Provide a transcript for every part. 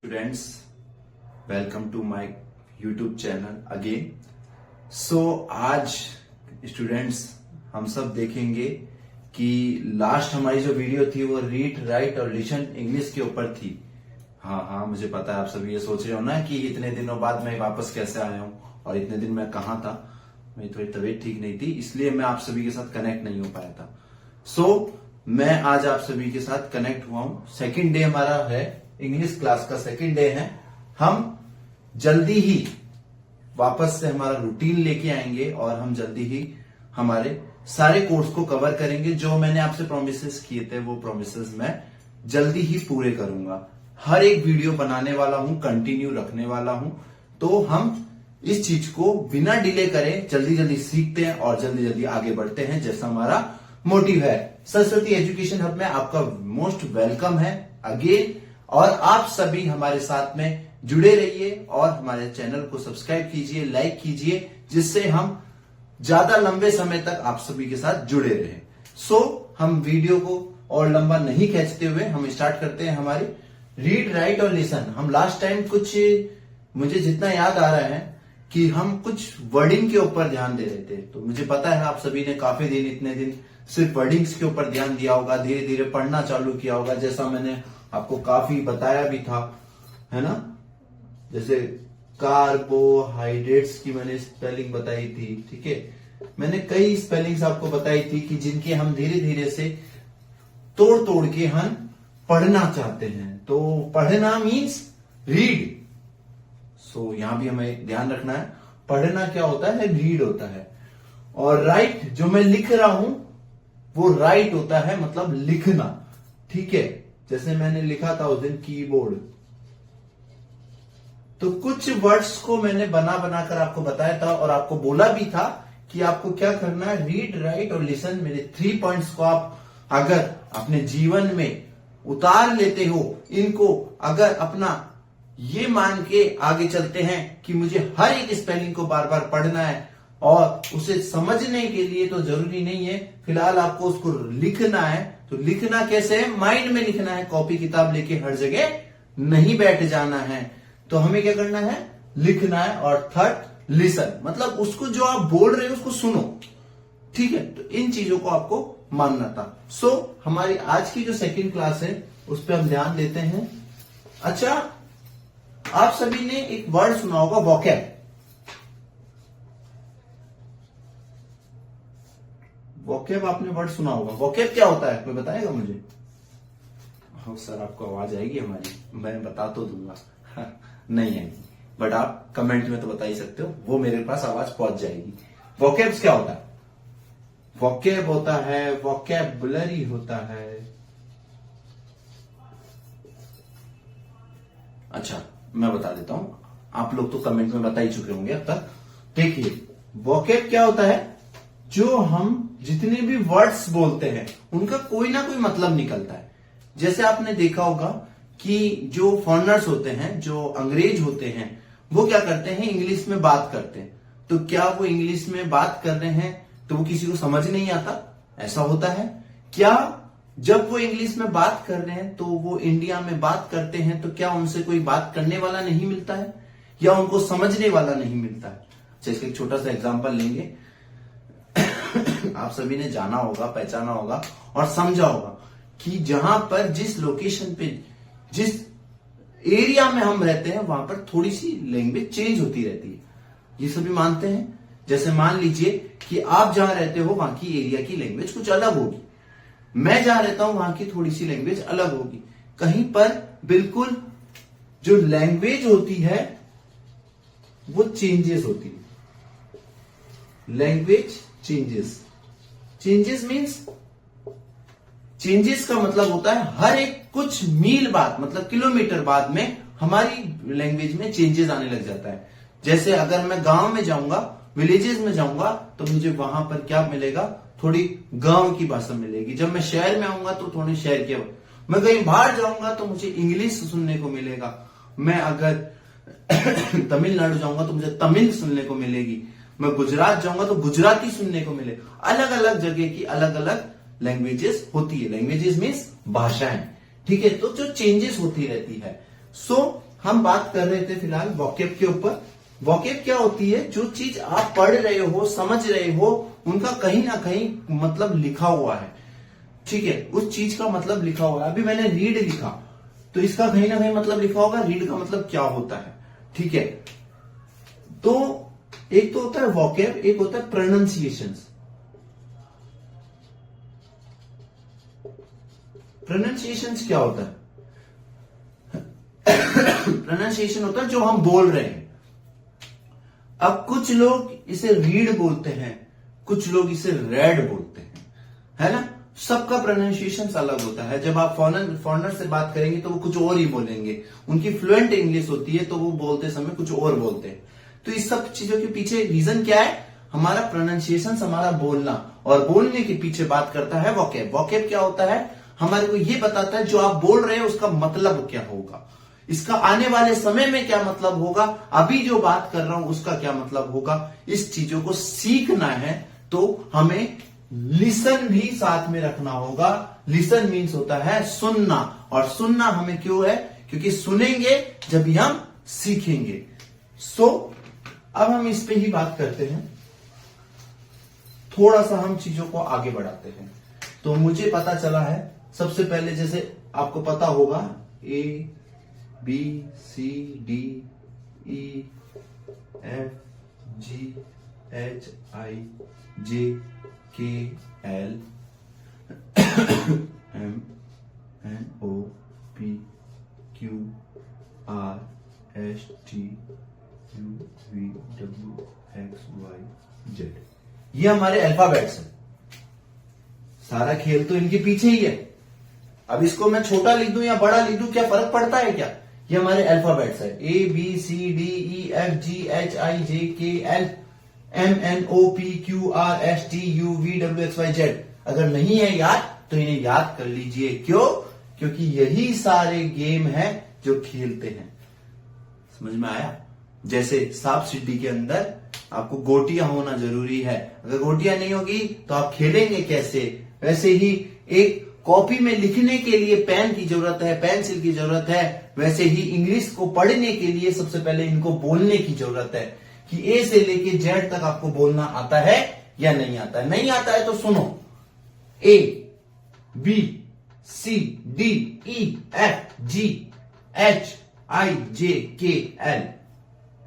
Students, welcome to my YouTube channel again. So आज students हम सब देखेंगे कि लास्ट हमारी जो वीडियो थी वो रीड राइट और लिसन इंग्लिश के ऊपर थी। हाँ, मुझे पता है आप सभी ये सोच रहे हो ना कि इतने दिनों बाद मैं वापस कैसे आया हूँ और इतने दिन मैं कहाँ था। मेरी थोड़ी तबीयत ठीक नहीं थी, इसलिए मैं आप सभी के साथ कनेक्ट नहीं हो पाया था। सो मैं आज आप सभी के साथ कनेक्ट हुआ हूँ। सेकेंड डे हमारा है, इंग्लिश क्लास का सेकेंड डे है। हम जल्दी ही वापस से हमारा रूटीन लेके आएंगे और हम जल्दी ही हमारे सारे कोर्स को कवर करेंगे। जो मैंने आपसे प्रोमिसेस किए थे वो प्रोमिसेस मैं जल्दी ही पूरे करूंगा। हर एक वीडियो बनाने वाला हूं, कंटिन्यू रखने वाला हूं। तो हम इस चीज को बिना डिले करे जल्दी जल्दी सीखते हैं और जल्दी जल्दी आगे बढ़ते हैं, जैसा हमारा मोटिव है। सरस्वती एजुकेशन हब में आपका मोस्ट वेलकम है अगेन। और आप सभी हमारे साथ में जुड़े रहिए और हमारे चैनल को सब्सक्राइब कीजिए, लाइक कीजिए, जिससे हम ज्यादा लंबे समय तक आप सभी के साथ जुड़े रहें। सो हम वीडियो को और लंबा नहीं खींचते हुए हम स्टार्ट करते हैं हमारी रीड राइट और लिसन। हम लास्ट टाइम कुछ, मुझे जितना याद आ रहा है कि हम कुछ वर्डिंग के ऊपर ध्यान दे रहे थे। तो मुझे पता है आप सभी ने काफी दिन, इतने दिन सिर्फ वर्डिंग्स के ऊपर ध्यान दिया होगा, धीरे धीरे पढ़ना चालू किया होगा, जैसा मैंने आपको काफी बताया भी था, है ना। जैसे कार्बोहाइड्रेट्स की मैंने स्पेलिंग बताई थी, ठीक है। मैंने कई स्पेलिंग्स आपको बताई थी कि जिनके हम धीरे धीरे से तोड़ तोड़ के हम पढ़ना चाहते हैं। तो पढ़ना मीन्स रीड। सो यहां भी हमें ध्यान रखना है, पढ़ना क्या होता है, रीड होता है। और राइट, जो मैं लिख रहा हूं वो राइट होता है, मतलब लिखना, ठीक है। जैसे मैंने लिखा था उस दिन कीबोर्ड, तो कुछ वर्ड्स को मैंने बना बनाकर आपको बताया था और आपको बोला भी था कि आपको क्या करना है, रीड राइट और लिसन। मेरे 3 पॉइंट्स को आप अगर अपने जीवन में उतार लेते हो, इनको अगर अपना ये मान के आगे चलते हैं कि मुझे हर एक स्पेलिंग को बार बार पढ़ना है और उसे समझने के लिए तो जरूरी नहीं है फिलहाल आपको उसको लिखना है। तो लिखना कैसे है, माइंड में लिखना है, कॉपी किताब लेके हर जगह नहीं बैठ जाना है। तो हमें क्या करना है, लिखना है। और थर्ड, लिसन, मतलब उसको जो आप बोल रहे हो उसको सुनो, ठीक है। तो इन चीजों को आपको मानना था। सो हमारी आज की जो सेकंड क्लास है उस पर हम ध्यान देते हैं। अच्छा, आप सभी ने एक वर्ड सुना होगा, वोकैब। वोकैब आपने वर्ड सुना होगा। वोकैब क्या होता है, कोई बताएगा मुझे? हाँ सर, आपको आवाज आएगी हमारी, मैं बता तो दूंगा। नहीं आएगी, बट आप कमेंट में तो बता ही सकते हो, वो मेरे पास आवाज पहुंच जाएगी। वोकैब्स क्या होता है? वोकैब होता है, वोकैबुलरी होता है। अच्छा, मैं बता देता हूं, आप लोग तो कमेंट में बता ही चुके होंगे अब तक। देखिए, वोकैब क्या होता है, जो हम जितने भी वर्ड्स बोलते हैं उनका कोई ना कोई मतलब निकलता है। जैसे आपने देखा होगा कि जो फॉरेनर्स होते हैं, जो अंग्रेज होते हैं, वो क्या करते हैं, इंग्लिश में बात करते हैं। तो क्या वो इंग्लिश में बात कर रहे हैं तो वो किसी को समझ नहीं आता? ऐसा होता है क्या? जब वो इंग्लिश में बात कर रहे हैं तो वो इंडिया में बात करते हैं, तो क्या उनसे कोई बात करने वाला नहीं मिलता है या उनको समझने वाला नहीं मिलता है? अच्छा, इसका एक छोटा सा एग्जांपल लेंगे। आप सभी ने जाना होगा, पहचाना होगा और समझा होगा कि जहां पर, जिस लोकेशन पे, जिस एरिया में हम रहते हैं वहां पर थोड़ी सी लैंग्वेज चेंज होती रहती है। ये सभी मानते हैं। जैसे मान लीजिए कि आप जहां रहते हो वहां की एरिया की लैंग्वेज कुछ अलग होगी, मैं जहां रहता हूं वहां की थोड़ी सी लैंग्वेज अलग होगी। कहीं पर बिल्कुल जो लैंग्वेज होती है वो चेंजेस होती है। Language changes, changes means, changes का मतलब होता है हर एक कुछ मील बाद, मतलब किलोमीटर बाद में हमारी लैंग्वेज में चेंजेस आने लग जाता है। जैसे अगर मैं गांव में जाऊंगा, विलेजेस में जाऊंगा, तो मुझे वहां पर क्या मिलेगा, थोड़ी गांव की भाषा मिलेगी। जब मैं शहर में आऊंगा तो थोड़ी शहर की, मैं कहीं बाहर जाऊंगा तो मुझे इंग्लिश सुनने को मिलेगा। मैं अगर तमिलनाडु जाऊंगा तो मुझे तमिल सुनने को मिलेगी। मैं गुजरात जाऊंगा तो गुजराती सुनने को मिलेगा। अलग अलग जगह की अलग अलग लैंग्वेजेस होती है। लैंग्वेजेस मीन्स भाषाएं, ठीक है। तो जो चेंजेस होती रहती है। सो हम बात कर रहे थे फिलहाल वोकैब के ऊपर। वोकैब क्या होती है? जो चीज आप पढ़ रहे हो, समझ रहे हो, उनका कहीं ना कहीं मतलब लिखा हुआ है। ठीक है, उस चीज का मतलब लिखा हुआ है। अभी मैंने रीड लिखा तो इसका कहीं ना कहीं मतलब लिखा होगा, रीड का मतलब क्या होता है। ठीक है, तो एक तो होता है वोकैब, एक होता है प्रोनाउंसिएशंस। प्रोनाउंसिएशंस क्या होता है? प्रोनाउंसिएशन होता है जो हम बोल रहे हैं। अब कुछ लोग इसे रीड बोलते हैं, कुछ लोग इसे रेड बोलते हैं, है ना। सबका प्रोनाउंसिएशन अलग होता है। जब आप फॉरेनर से बात करेंगे तो वो कुछ और ही बोलेंगे, उनकी फ्लुएंट इंग्लिश होती है तो वो बोलते समय कुछ और बोलते हैं। तो इस सब चीजों के पीछे रीजन क्या है? हमारा प्रोनाउंसिएशन, हमारा बोलना, और बोलने के पीछे बात करता है वोकैब। वोकैब क्या होता है? हमारे को ये बताता है जो आप बोल रहे हैं उसका मतलब क्या होगा, इसका आने वाले समय में क्या मतलब होगा, अभी जो बात कर रहा हूं उसका क्या मतलब होगा। इस चीजों को सीखना है तो हमें लिसन भी साथ में रखना होगा। लिसन मीन्स होता है सुनना, और सुनना हमें क्यों है? क्योंकि सुनेंगे जब भी हम सीखेंगे। अब हम इस पे ही बात करते हैं, थोड़ा सा हम चीजों को आगे बढ़ाते हैं। तो मुझे पता चला है, सबसे पहले जैसे आपको पता होगा ABCDEFGHIJKL MNOPQRSTUVWXYZ, ये हमारे अल्फाबेट्स हैं। सारा खेल तो इनके पीछे ही है। अब इसको मैं छोटा लिख दूं या बड़ा लिख दूं, क्या फर्क पड़ता है क्या? ये हमारे अल्फाबेट्स है, ABCDEFGHIJKL MNOPQRSTUVWXYZ। अगर नहीं है याद तो इन्हें याद कर लीजिए। क्यों? क्योंकि यही सारे गेम है जो खेलते हैं। समझ में आया? जैसे सांप सीढ़ी के अंदर आपको गोटियां होना जरूरी है, अगर गोटियां नहीं होगी तो आप खेलेंगे कैसे? वैसे ही एक कॉपी में लिखने के लिए पेन की जरूरत है, पेंसिल की जरूरत है, वैसे ही इंग्लिश को पढ़ने के लिए सबसे पहले इनको बोलने की जरूरत है कि ए से लेके जेड तक आपको बोलना आता है या नहीं आता है। नहीं आता है तो सुनो, ABCDEFGHIJKL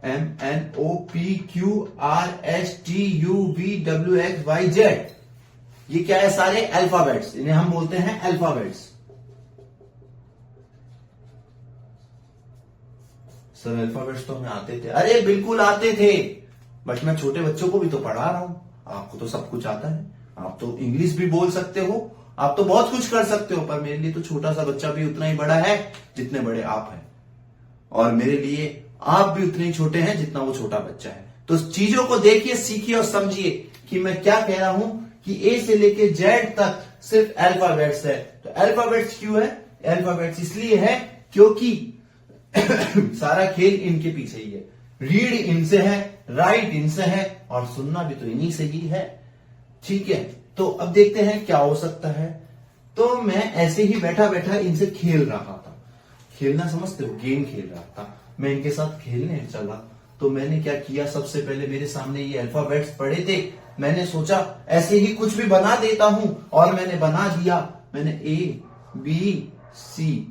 MNOPQRSTUVWXYZ, ये क्या है? सारे अल्फाबेट्स, इन्हें हम बोलते हैं अल्फाबेट्स। सर अल्फाबेट्स तो हमें आते थे। अरे बिल्कुल आते थे, बट मैं छोटे बच्चों को भी तो पढ़ा रहा हूं। आपको तो सब कुछ आता है, आप तो इंग्लिश भी बोल सकते हो, आप तो बहुत कुछ कर सकते हो, पर मेरे लिए तो छोटा सा बच्चा भी उतना ही बड़ा है जितने बड़े आप हैं, और मेरे लिए आप भी उतने ही छोटे हैं जितना वो छोटा बच्चा है। तो चीजों को देखिए, सीखिए और समझिए कि मैं क्या कह रहा हूं कि ए से लेके जेड तक सिर्फ अल्फाबेट्स है। तो अल्फाबेट्स क्यों है? अल्फाबेट्स इसलिए है क्योंकि सारा खेल इनके पीछे ही है। रीड इनसे है, राइट इनसे है, और सुनना भी तो इन्हीं से ही है। ठीक है, तो अब देखते हैं क्या हो सकता है। तो मैं ऐसे ही बैठा बैठा इनसे खेल रहा था। खेलना समझते हो? गेम खेल रहा था। मैं इनके साथ खेलने चला तो मैंने क्या किया, सबसे पहले मेरे सामने ये अल्फाबेट्स पड़े थे, मैंने सोचा ऐसे ही कुछ भी बना देता हूं, और मैंने बना दिया। मैंने ABC,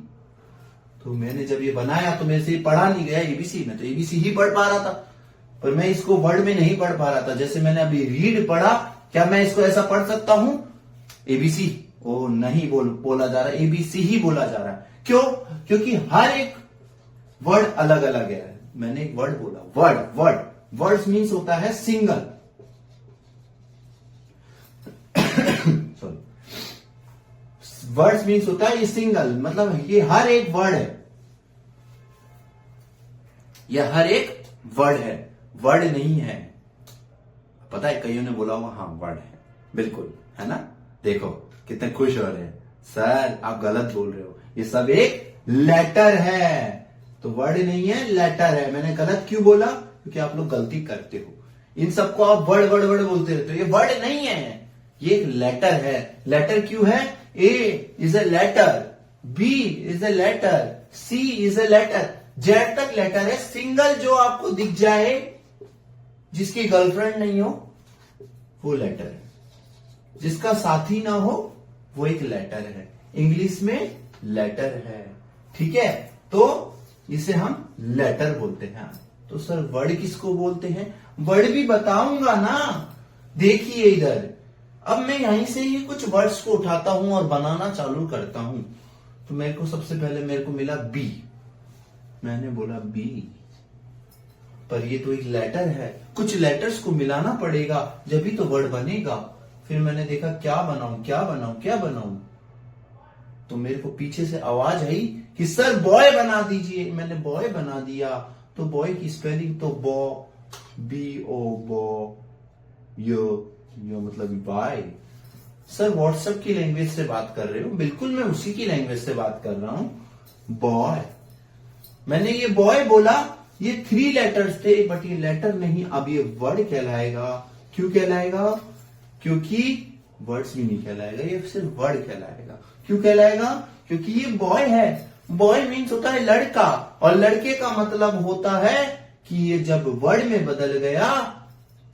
तो मैंने जब ये बनाया तो मेरे से पढ़ा नहीं गया ABC, मैं तो ABC ही पढ़ पा रहा था, पर मैं इसको वर्ड में नहीं पढ़ पा रहा था। जैसे मैंने अभी रीड पढ़ा, क्या मैं इसको ऐसा पढ़ सकता हूं ABC? ओ नहीं, बोला जा रहा है ABC ही बोला जा रहा है। क्यों? क्योंकि हर एक वर्ड अलग अलग है। मैंने एक वर्ड बोला, वर्ड्स मीन्स होता है सिंगल। सॉरी, वर्ड्स मीन्स होता है ये सिंगल, मतलब ये हर एक वर्ड है, ये हर एक वर्ड है, वर्ड नहीं है। पता है कईयों ने बोला होगा हाँ वर्ड है, बिल्कुल है ना। देखो कितने खुश हो रहे हैं, सर आप गलत बोल रहे हो, ये सब एक लेटर है। तो वर्ड नहीं है, लेटर है। मैंने गलत क्यों बोला? क्योंकि आप लोग गलती करते हो, इन सबको आप वर्ड बोलते रहते हो। ये वर्ड नहीं है, ये एक लेटर है। लेटर क्यों है? A is a letter, B is a letter, C is a letter. Z तक लेटर है। सिंगल जो आपको दिख जाए जिसकी गर्लफ्रेंड नहीं हो वो लेटर है, जिसका साथी ना हो वो एक लेटर है। इंग्लिश में लेटर है, ठीक है। तो इसे हम लेटर बोलते हैं। तो सर वर्ड किसको बोलते हैं? वर्ड भी बताऊंगा ना। देखिए इधर, अब मैं यहीं से ही कुछ वर्ड्स को उठाता हूं और बनाना चालू करता हूं। तो मेरे को सबसे पहले मेरे को मिला बी, मैंने बोला बी, पर ये तो एक लेटर है, कुछ लेटर्स को मिलाना पड़ेगा जब ही तो वर्ड बनेगा। फिर मैंने देखा क्या बनाऊं क्या बनाऊं क्या बनाऊं, तो मेरे को पीछे से आवाज आई कि सर बॉय बना दीजिए। मैंने बॉय बना दिया। तो बॉय की स्पेलिंग तो बी ओ बो, यो मतलब बाय। सर व्हाट्सएप की लैंग्वेज से बात कर रहे हो? बिल्कुल मैं उसी की लैंग्वेज से बात कर रहा हूं, बॉय। मैंने ये बॉय बोला, ये 3 लेटर्स थे, बट ये लेटर नहीं, अब ये वर्ड कहलाएगा। क्यों कहलाएगा? क्योंकि वर्ड्स भी नहीं कहलाएगा, ये सिर्फ वर्ड कहलाएगा। क्यों कहलाएगा? क्योंकि ये बॉय है। बॉय मीन्स होता है लड़का, और लड़के का मतलब होता है कि ये जब वर्ड में बदल गया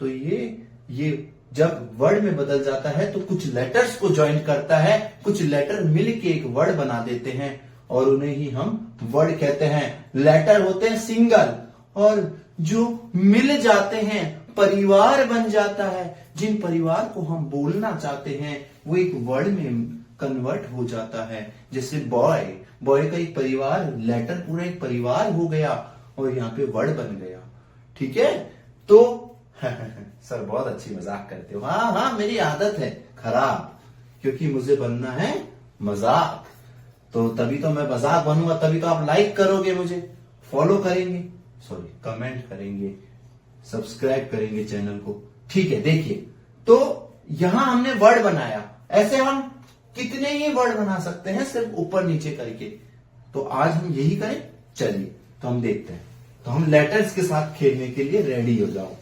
तो ये जब वर्ड में बदल जाता है तो कुछ लेटर्स को ज्वाइन करता है, कुछ लेटर मिलके एक वर्ड बना देते हैं और उन्हें ही हम वर्ड कहते हैं। लेटर होते हैं सिंगल, और जो मिल जाते हैं परिवार बन जाता है। जिन परिवार को हम बोलना चाहते हैं वो एक वर्ड में कन्वर्ट हो जाता है। जैसे बॉय, बॉय का एक परिवार, लेटर पूरा एक परिवार हो गया और यहाँ पे वर्ड बन गया, ठीक है। तो सर बहुत अच्छी मजाक करते हो। हाँ, मेरी आदत है खराब, क्योंकि मुझे बनना है मजाक। तो तभी तो मैं मजाक बनूंगा, तभी तो आप लाइक करोगे, मुझे फॉलो करेंगे, सॉरी कमेंट करेंगे, सब्सक्राइब करेंगे चैनल को, ठीक है। देखिए, तो यहां हमने वर्ड बनाया। ऐसे हम कितने ही वर्ड बना सकते हैं सिर्फ ऊपर नीचे करके। तो आज हम यही करें, चलिए तो हम देखते हैं। तो हम लेटर्स के साथ खेलने के लिए रेडी हो जाओ।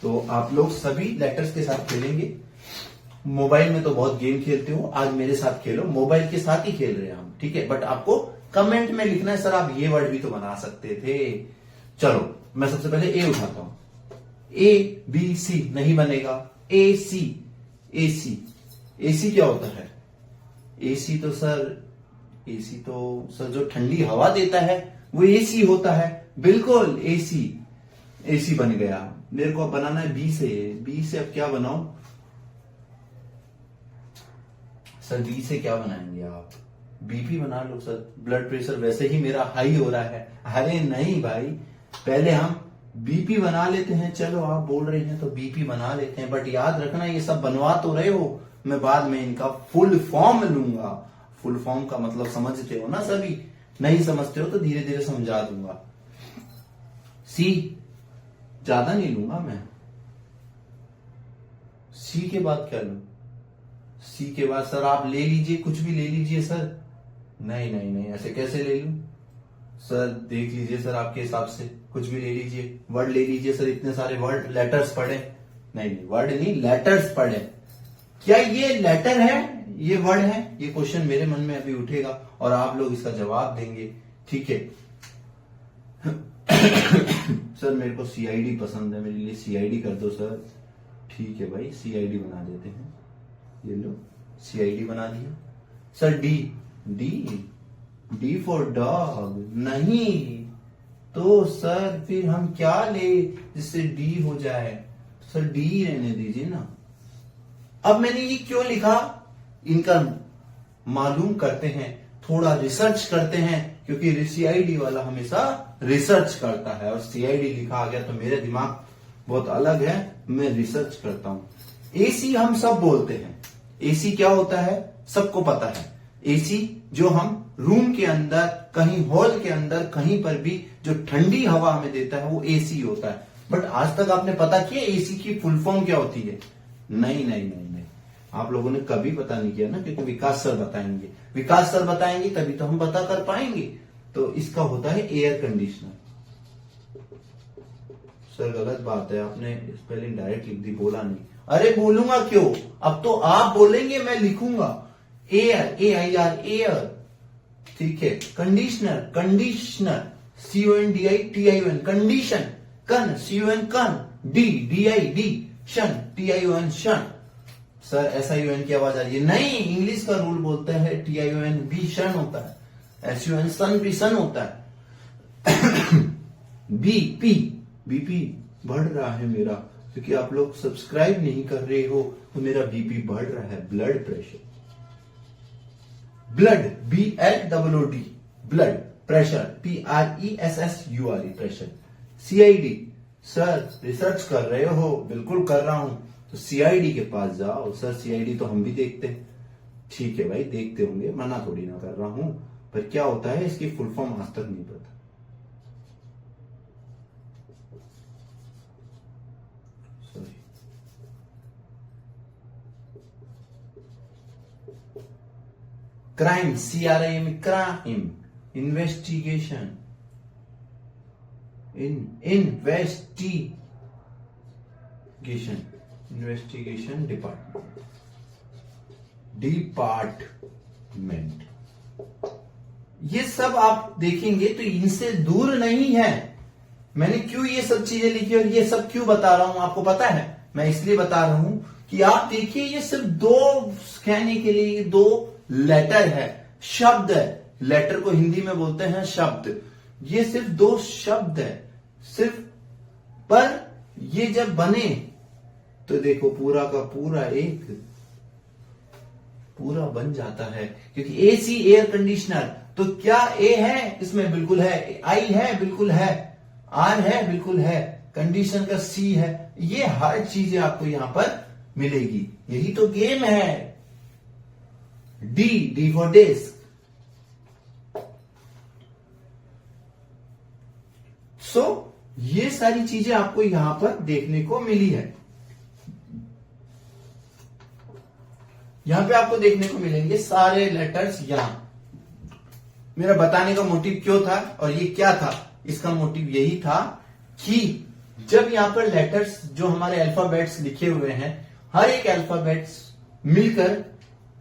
तो आप लोग सभी लेटर्स के साथ खेलेंगे। मोबाइल में तो बहुत गेम खेलते हो, आज मेरे साथ खेलो। मोबाइल के साथ ही खेल रहे हैं हम, ठीक है। बट आपको कमेंट में लिखना है सर आप ये वर्ड भी तो बना सकते थे। चलो मैं सबसे पहले ए उठाता हूं। ABC नहीं बनेगा, AC, AC क्या होता है? AC तो सर जो ठंडी हवा देता है वो AC होता है। बिल्कुल AC बन गया। मेरे को अब बनाना है बी से अब क्या बनाऊं सर? बी से क्या बनाएंगे आप? BP बना लो सर, ब्लड प्रेशर वैसे ही मेरा हाई हो रहा है। अरे नहीं भाई, पहले हम BP बना लेते हैं। चलो आप बोल रहे हैं तो BP बना लेते हैं, बट याद रखना ये सब बनवा तो रहे हो, मैं बाद में इनका फुल फॉर्म लूंगा। फुल फॉर्म का मतलब समझते हो ना सभी? नहीं समझते हो तो धीरे धीरे समझा दूंगा। C ज्यादा नहीं लूंगा मैं। C के बाद क्या लूं? C के बाद सर आप ले लीजिए, कुछ भी ले लीजिए सर। नहीं, ऐसे कैसे ले लूं सर? देख लीजिए सर, आपके हिसाब से कुछ भी ले लीजिए, वर्ड ले लीजिए सर। इतने सारे वर्ड, लेटर्स पढ़े। नहीं, वर्ड नहीं, लेटर्स पढ़े। क्या ये लेटर है, ये वर्ड है? ये क्वेश्चन मेरे मन में अभी उठेगा और आप लोग इसका जवाब देंगे, ठीक है। सर मेरे को CID पसंद है, मेरे लिए CID कर दो सर। ठीक है भाई, CID बना देते हैं। ये लो, CID बना दिया। सर D फॉर डॉग नहीं, तो सर फिर हम क्या ले जिससे D हो जाए? सर D रहने दीजिए ना। अब मैंने ये क्यों लिखा, इनका मालूम करते हैं, थोड़ा रिसर्च करते हैं, क्योंकि CID वाला हमेशा रिसर्च करता है और CID लिखा आ गया तो मेरे दिमाग बहुत अलग है, मैं रिसर्च करता हूं। AC हम सब बोलते हैं। AC क्या होता है सबको पता है। AC जो हम रूम के अंदर, कहीं हॉल के अंदर, कहीं पर भी जो ठंडी हवा हमें देता है वो AC होता है। बट आज तक आपने पता किया AC की फुल फॉर्म क्या होती है? नहीं, आप लोगों ने कभी पता नहीं किया ना, क्योंकि विकास सर बताएंगे तभी तो हम पता कर पाएंगे। तो इसका होता है एयर कंडीशनर। सर गलत बात है, आपने स्पेलिंग डायरेक्ट लिख दी, बोला नहीं। अरे बोलूंगा क्यों, अब तो आप बोलेंगे, मैं लिखूंगा। एयर, AIR, एयर, ठीक है। कंडीशनर CONDITION, कंडीशन, कन, CON कन, DID शन, TION शन। सर SION की आवाज आ रही है, नहीं, इंग्लिश का रूल बोलता है TION भी शन होता है, SUN सन भी सन होता है। BP बढ़ रहा है मेरा, क्योंकि आप लोग सब्सक्राइब नहीं कर रहे हो तो मेरा BP बढ़ रहा है, blood pressure. Blood, BLOOD, blood pressure, PRESSURE, pressure. CID, sir research कर रहे हो? बिल्कुल कर रहा हूं, तो CID के पास जाओ। सर CID तो हम भी देखते हैं। ठीक है भाई, देखते होंगे, मना थोड़ी ना कर रहा हूं, पर क्या होता है इसकी फुल फॉर्म आज तक नहीं पता। Crime, CRIM, crime, investigation, investigation department. ये सब आप देखेंगे तो इनसे दूर नहीं है। मैंने क्यों ये सब चीजें लिखी और ये सब क्यों बता रहा हूं आपको पता है? मैं इसलिए बता रहा हूं कि आप देखिए, ये सिर्फ दो कहने के लिए दो लेटर है, शब्द है। लेटर को हिंदी में बोलते हैं शब्द। ये सिर्फ दो शब्द है सिर्फ, पर ये जब बने तो देखो पूरा का पूरा एक पूरा बन जाता है। क्योंकि AC एयर कंडीशनर, तो क्या A है इसमें? बिल्कुल है। I है? बिल्कुल है। R है? बिल्कुल है। कंडीशन का C है। ये हर चीजें आपको यहां पर मिलेगी। यही तो गेम है। D for desk. सो ये सारी चीजें आपको यहां पर देखने को मिली है। यहां पे आपको देखने को मिलेंगे सारे लेटर्स। यहां मेरा बताने का मोटिव क्यों था और ये क्या था? इसका मोटिव यही था कि जब यहां पर लेटर्स जो हमारे अल्फाबेट्स लिखे हुए हैं, हर एक अल्फाबेट्स मिलकर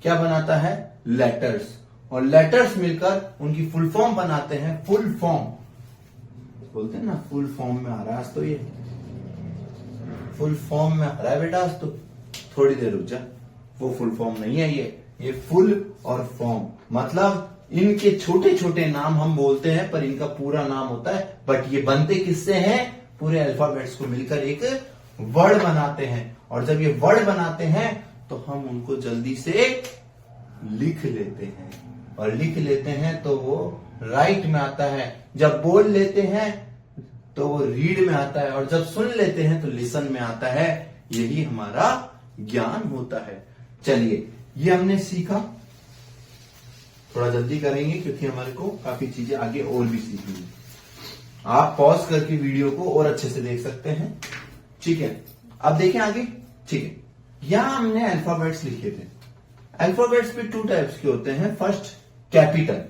क्या बनाता है? लेटर्स। और लेटर्स मिलकर उनकी फुल फॉर्म बनाते हैं। फुल फॉर्म बोलते हैं ना, फुल फॉर्म में आ रहा है आज तो, ये फुल फॉर्म में आ रहा है बेटा आज तो। थोड़ी देर रुक जा, वो फुल फॉर्म नहीं है ये फुल और फॉर्म मतलब इनके छोटे छोटे नाम हम बोलते हैं, पर इनका पूरा नाम होता है। बट ये बनते किससे हैं? पूरे अल्फाबेट्स को मिलकर एक वर्ड बनाते हैं। और जब ये वर्ड बनाते हैं तो हम उनको जल्दी से लिख लेते हैं, और लिख लेते हैं तो वो राइट में आता है। जब बोल लेते हैं तो वो रीड में आता है, और जब सुन लेते हैं तो लिसन में आता है। यही हमारा ज्ञान होता है। चलिए, ये हमने सीखा। थोड़ा जल्दी करेंगे क्योंकि हमारे को काफी चीजें आगे और भी सीखनी है। आप पॉज करके वीडियो को और अच्छे से देख सकते हैं। ठीक है, अब देखें आगे। ठीक है, यहां हमने अल्फाबेट्स लिखे थे। अल्फाबेट्स भी टू टाइप्स के होते हैं। First capital.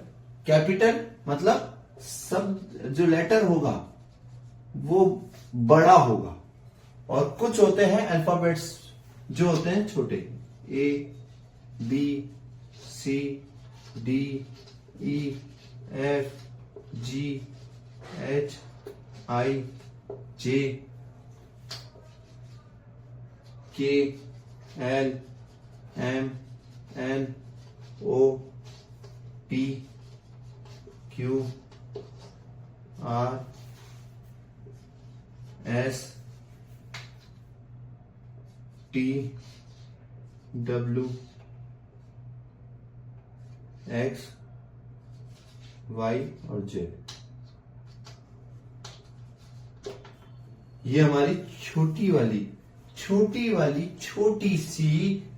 कैपिटल मतलब सब जो लेटर होगा वो बड़ा होगा, और कुछ होते हैं अल्फाबेट्स जो होते हैं छोटे। A B C D E F G H I J K L M N O P Q R S T W X Y और Z। ये हमारी छोटी सी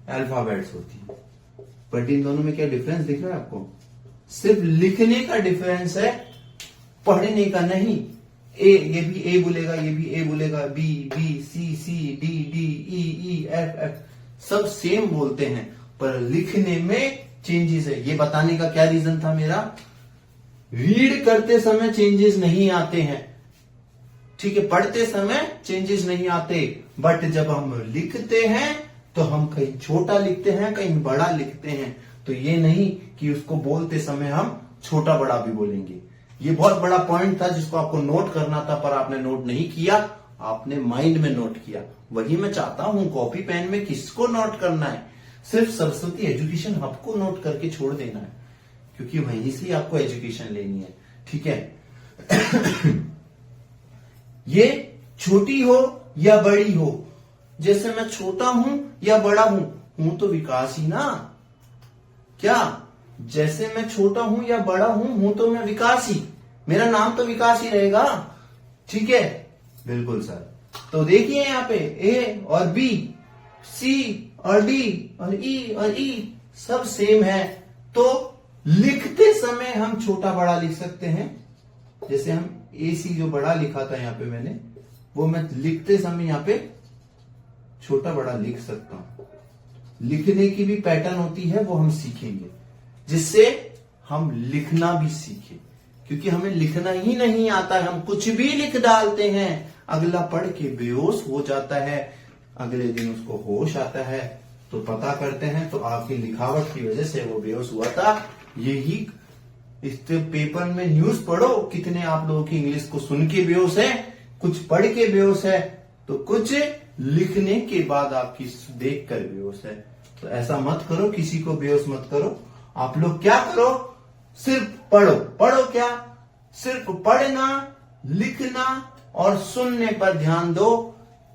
अल्फाबेट्स होती है। बट इन दोनों में क्या डिफरेंस दिख रहा है आपको? सिर्फ लिखने का डिफरेंस है, पढ़ने का नहीं। ये भी ए बोलेगा, ये भी ए बोलेगा, बी बी, सी सी, डी डी, ई ई, एफ एफ, सब सेम बोलते हैं, पर लिखने में चेंजेस है। ये बताने का क्या रीजन था मेरा? रीड करते समय चेंजेस नहीं आते हैं, ठीक है, पढ़ते समय चेंजेस नहीं आते, बट जब हम लिखते हैं तो हम कहीं छोटा लिखते हैं, कहीं बड़ा लिखते हैं। तो ये नहीं कि उसको बोलते समय हम छोटा बड़ा भी बोलेंगे। ये बहुत बड़ा पॉइंट था जिसको आपको नोट करना था, पर आपने नोट नहीं किया, आपने माइंड में नोट किया। वही मैं चाहता हूं, कॉपी पेन में किसको नोट करना है, सिर्फ सरस्वती एजुकेशन हब को नोट करके छोड़ देना है, क्योंकि वहीं से आपको एजुकेशन लेनी है। ठीक है। ये छोटी हो या बड़ी हो, जैसे मैं छोटा हूं या बड़ा हूं तो विकास ही ना। क्या जैसे मैं छोटा हूं या बड़ा हूं तो मैं विकास ही, मेरा नाम तो विकास ही रहेगा। ठीक है, बिल्कुल सर। तो देखिए यहाँ पे ए और बी, सी और डी और ई और ई सब सेम है, तो लिखते समय हम छोटा बड़ा लिख सकते हैं। जैसे हम ए सी जो बड़ा लिखा था यहाँ पे मैंने, वो मैं लिखते समय यहाँ पे छोटा बड़ा लिख सकता हूं। लिखने की भी पैटर्न होती है, वो हम सीखेंगे, जिससे हम लिखना भी सीखें, क्योंकि हमें लिखना ही नहीं आता है, हम कुछ भी लिख डालते हैं, अगला पढ़ के बेहोश हो जाता है, अगले दिन उसको होश आता है तो पता करते हैं तो आपकी लिखावट की वजह से वो बेहोश हुआ था। यही इस पेपर में न्यूज पढ़ो, कितने आप लोगों की इंग्लिश को सुन के बेहोश है, कुछ पढ़ के बेहोश है, तो कुछ लिखने के बाद आपकी देख कर बेहोश है। तो ऐसा मत करो, किसी को बेहोश मत करो। आप लोग क्या करो, सिर्फ पढ़ो। पढ़ो क्या, सिर्फ पढ़ना, लिखना और सुनने पर ध्यान दो।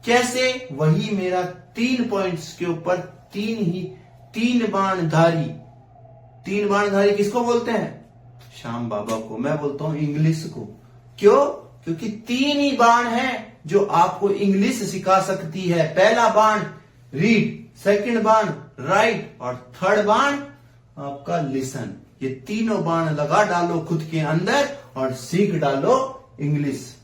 कैसे, वही मेरा 3 पॉइंट्स के ऊपर तीन बाणधारी। 3 बाणधारी किसको बोलते हैं, श्याम बाबा को। मैं बोलता हूं इंग्लिश को। क्यों, क्योंकि 3 ही बाण हैं जो आपको इंग्लिश सिखा सकती है। पहला बाण रीड, सेकंड बाण राइट और थर्ड बाण आपका लिसन। ये तीनों बाण लगा डालो खुद के अंदर और सीख डालो इंग्लिश।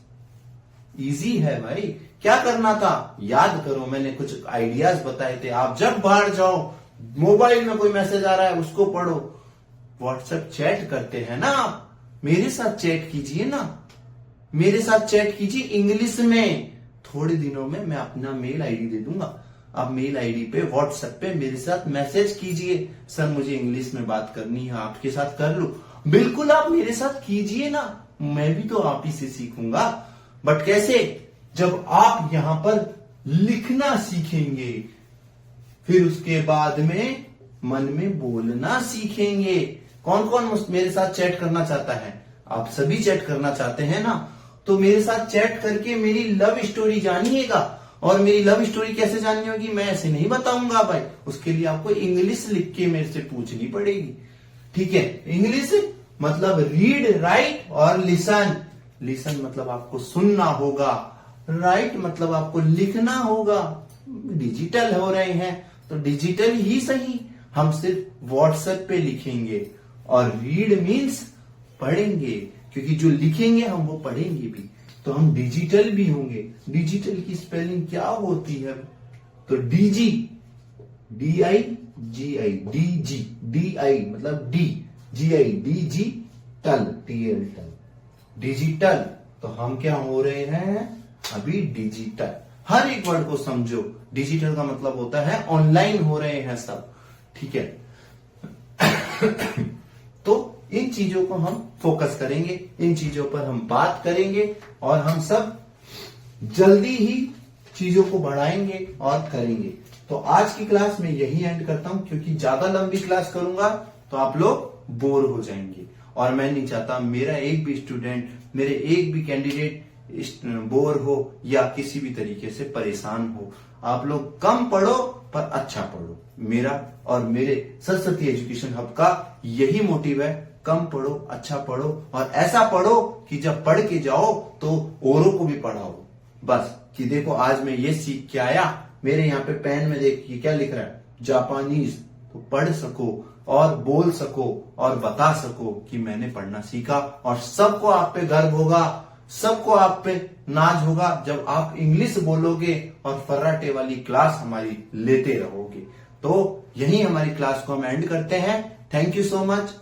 इजी है भाई। क्या करना था, याद करो, मैंने कुछ आइडियाज बताए थे। आप जब बाहर जाओ, मोबाइल में कोई मैसेज आ रहा है उसको पढ़ो। व्हाट्सएप चैट करते हैं ना आप, मेरे साथ चैट कीजिए ना, मेरे साथ चैट कीजिए इंग्लिश में। थोड़े दिनों में मैं अपना मेल आईडी दे दूंगा, आप मेल आईडी पे व्हाट्सएप पे मेरे साथ मैसेज कीजिए, सर मुझे इंग्लिश में बात करनी है, आपके साथ कर लूं। बिल्कुल आप मेरे साथ कीजिए ना, मैं भी तो आप ही से सीखूंगा। बट कैसे, जब आप यहां पर लिखना सीखेंगे, फिर उसके बाद में मन में बोलना सीखेंगे। कौन कौन मेरे साथ चैट करना चाहता है, आप सभी चैट करना चाहते हैं ना, तो मेरे साथ चैट करके मेरी लव स्टोरी जानिएगा। और मेरी लव स्टोरी कैसे जाननी होगी, मैं ऐसे नहीं बताऊंगा भाई, उसके लिए आपको इंग्लिश लिख के मेरे से पूछनी पड़ेगी। ठीक है, इंग्लिश मतलब रीड, राइट और लिसन। लिसन मतलब आपको सुनना होगा, राइट मतलब आपको लिखना होगा। डिजिटल हो रहे हैं तो डिजिटल ही सही, हम सिर्फ व्हाट्सएप पे लिखेंगे। और रीड मीन्स पढ़ेंगे, क्योंकि जो लिखेंगे हम वो पढ़ेंगे भी, तो हम डिजिटल भी होंगे। डिजिटल की स्पेलिंग क्या होती है, तो डीजी, DIGI, DG, DI मतलब डी, GI, DG टल, TL टल, डिजिटल। तो हम क्या हो रहे हैं अभी, डिजिटल। हर एक वर्ड को समझो, डिजिटल का मतलब होता है ऑनलाइन हो रहे हैं सब। ठीक है। तो इन चीजों को हम फोकस करेंगे, इन चीजों पर हम बात करेंगे और हम सब जल्दी ही चीजों को बढ़ाएंगे और करेंगे। तो आज की क्लास में यही एंड करता हूं, क्योंकि ज्यादा लंबी क्लास करूंगा तो आप लोग बोर हो जाएंगे, और मैं नहीं चाहता मेरा एक भी स्टूडेंट, मेरे एक भी कैंडिडेट बोर हो या किसी भी तरीके से परेशान हो। आप लोग कम पढ़ो पर अच्छा पढ़ो। मेरा और मेरे सरस्वती एजुकेशन हब का यही मोटिव है, कम पढ़ो, अच्छा पढ़ो, और ऐसा पढ़ो कि जब पढ़ के जाओ तो औरों को भी पढ़ाओ। बस कि देखो आज मैं ये सीख के आया, मेरे यहाँ पे पेन में देखिए क्या लिख रहा है, जापानीज, तो पढ़ सको और बोल सको और बता सको कि मैंने पढ़ना सीखा। और सबको आप पे गर्व होगा, सबको आप पे नाज होगा जब आप इंग्लिश बोलोगे और फर्राटे वाली क्लास हमारी लेते रहोगे। तो यही हमारी क्लास को हम एंड करते हैं। Thank you so much.